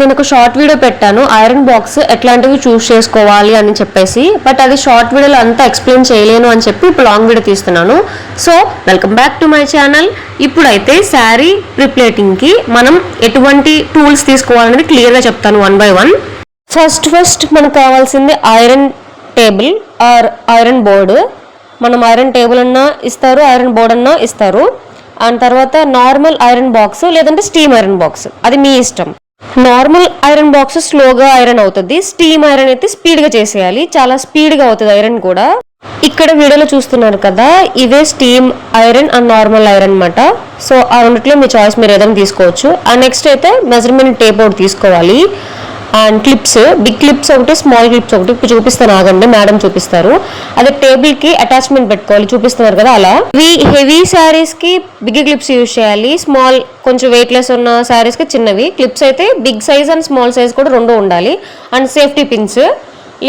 నేను ఒక short video పెట్టాను ఐరన్ బాక్స్ ఎట్లాంటివి చూస్ చేసుకోవాలి అని చెప్పేసి, బట్ అది షార్ట్ వీడియోలో అంతా ఎక్స్ప్లెయిన్ చేయలేను అని చెప్పి ఇప్పుడు లాంగ్ వీడియో తీస్తున్నాను. So welcome back to my channel. ఇప్పుడైతే శారీ ప్రిప్లేటింగ్కి మనం ఎటువంటి టూల్స్ తీసుకోవాలనేది క్లియర్గా చెప్తాను వన్ బై వన్. ఫస్ట్ మనకు కావాల్సింది iron table or iron board. మనం ఐరన్ టేబుల్ అన్నా ఇస్తారు, ఐరన్ బోర్డ్ అన్నా ఇస్తారు. అండ్ తర్వాత నార్మల్ ఐరన్ బాక్స్ లేదంటే స్టీమ్ ఐరన్ బాక్స్, అది మీ ఇష్టం. నార్మల్ ఐరన్ బాక్స్ స్లోగా ఐరన్ అవుతుంది, స్టీమ్ ఐరన్ అయితే స్పీడ్గా చేసేయాలి, చాలా స్పీడ్గా అవుతుంది ఐరన్ కూడా. ఇక్కడ వీడియోలో చూస్తున్నారు కదా, ఇవే steam iron and normal iron అన్నమాట. సో ఆ రెండిట్లో మీ చాయిస్ మీరు ఏదైనా తీసుకోవచ్చు. అండ్ నెక్స్ట్ అయితే మెజర్మెంట్ టేప్ ఒకటి తీసుకోవాలి. అండ్ క్లిప్స్, బిగ్ క్లిప్స్ ఒకటి, స్మాల్ క్లిప్స్ ఒకటి. ఇప్పుడు చూపిస్తాను, ఆగండి, మేడం చూపిస్తారు. అదే టేబుల్ కి అటాచ్మెంట్ పెట్టుకోవాలి, చూపిస్తున్నారు కదా అలా. హెవీ శారీస్ కి బిగ్ క్లిప్స్ యూజ్ చేయాలి, స్మాల్ కొంచెం వెయిట్ లెస్ ఉన్న శారీస్ కి చిన్నవి క్లిప్స్. అయితే big size and small size కూడా రెండు ఉండాలి. అండ్ సేఫ్టీ పిన్స్,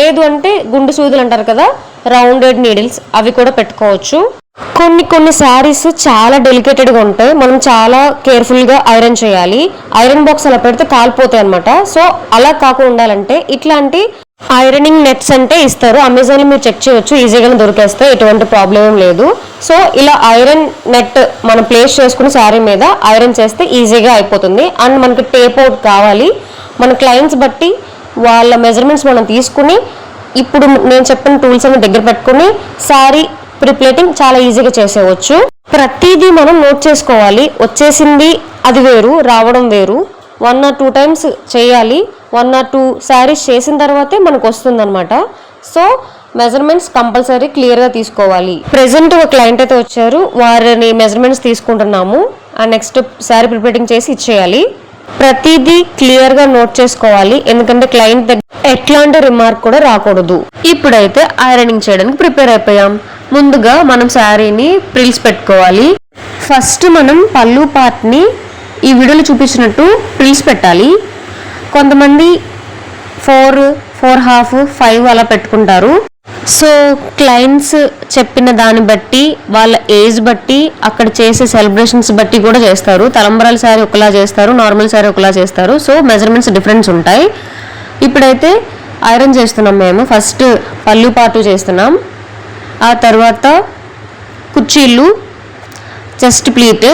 లేదు అంటే గుండు సూదులు అంటారు కదా, రౌండెడ్ నీడిల్స్, అవి కూడా పెట్టుకోవచ్చు. కొన్ని శారీస్ చాలా డెలికేటెడ్గా ఉంటాయి, మనం చాలా కేర్ఫుల్గా ఐరన్ చేయాలి. ఐరన్ బాక్స్ అలా పెడితే కాలిపోతాయి అనమాట. సో అలా కాకుండా ఉండాలంటే ఇట్లాంటి ఐరనింగ్ నెట్స్ అంటే ఇస్తారు, అమెజాన్లో మీరు చెక్ చేయొచ్చు, ఈజీగానే దొరికేస్తాయి, ఎటువంటి ప్రాబ్లం ఏం లేదు. సో ఇలా ఐరన్ నెట్ మనం ప్లేస్ చేసుకుని శారీ మీద ఐరన్ చేస్తే ఈజీగా అయిపోతుంది. అండ్ మనకి టేప్ అవుట్ కావాలి, మన క్లయింట్స్ బట్టి వాళ్ళ మెజర్మెంట్స్ మనం తీసుకుని ఇప్పుడు నేను చెప్పిన టూల్స్ అన్ని దగ్గర పెట్టుకుని శారీ ప్రిప్లేటింగ్ చాలా ఈజీగా చేసేవచ్చు. ప్రతిదీ మనం నోట్ చేసుకోవాలి, వచ్చేసింది అది వేరు, రావడం వేరు. 1 or 2 times చేయాలి, 1 or 2 శారీస్ చేసిన తర్వాతే మనకు వస్తుంది అనమాట. సో మెజర్మెంట్స్ కంపల్సరీ క్లియర్గా తీసుకోవాలి. ప్రెసెంట్ ఒక క్లయింట్ అయితే వచ్చారు, వారిని మెజర్మెంట్స్ తీసుకుంటున్నాము. అండ్ నెక్స్ట్ శారీ ప్రిప్లేటింగ్ చేసి ఇచ్చేయాలి. ప్రతిదీ క్లియర్గా నోట్ చేసుకోవాలి, ఎందుకంటే క్లయింట్ దగ్గర ఎట్లాంటి రిమార్క్ కూడా రాకూడదు. ఇప్పుడైతే ఐరనింగ్ చేయడానికి ప్రిపేర్ అయిపోయాం. ముందుగా మనం శారీని ప్రిల్స్ పెట్టుకోవాలి. ఫస్ట్ మనం పళ్ళు పార్ట్ని ఈ వీడియోలో చూపించినట్టు ప్రిల్స్ పెట్టాలి. కొంతమంది 4, 4.5, 5 అలా పెట్టుకుంటారు. సో క్లయింట్స్ చెప్పిన దాన్ని బట్టి, వాళ్ళ ఏజ్ బట్టి, అక్కడ చేసే సెలబ్రేషన్స్ బట్టి కూడా చేస్తారు. తలంబరాల శారీ ఒకలా చేస్తారు, నార్మల్ శారీ ఒకలా చేస్తారు. సో మెజర్మెంట్స్ డిఫరెన్స్ ఉంటాయి. ఇప్పుడైతే ఐరన్ చేస్తున్నాం మేము. ఫస్ట్ పళ్ళు పార్ట్ చేస్తున్నాం, ఆ తర్వాత కుర్చీలు, చెస్ట్ ప్లీట్,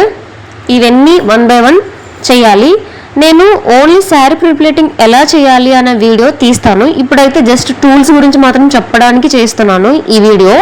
ఇవన్నీ 1 by 1 చేయాలి. నేను ఓన్లీ శారీ ప్రిప్లేటింగ్ ఎలా చేయాలి అనే వీడియో తీస్తాను. ఇప్పుడైతే జస్ట్ టూల్స్ గురించి మాత్రం చెప్పడానికి చేస్తున్నాను ఈ video.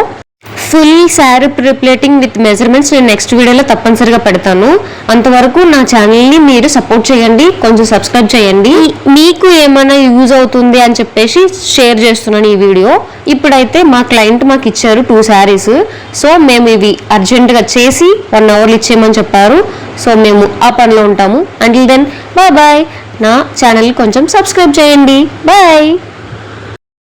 Full sari prepleating with measurements నేను నెక్స్ట్ వీడియోలో తప్పనిసరిగా పెడతాను. అంతవరకు నా ఛానల్ని మీరు సపోర్ట్ చేయండి, కొంచెం సబ్స్క్రైబ్ చేయండి. మీకు ఏమైనా యూజ్ అవుతుంది అని చెప్పేసి షేర్ చేస్తున్నాను ఈ వీడియో. ఇప్పుడైతే మా క్లయింట్ మాకు ఇచ్చారు 2 శారీస్. సో మేము ఇవి అర్జెంటుగా చేసి 1 hourలో ఇచ్చేయమని చెప్పారు. సో మేము ఆ పనిలో ఉంటాము. Until then bye. నా ఛానల్ని కొంచెం సబ్స్క్రైబ్ చేయండి. బాయ్.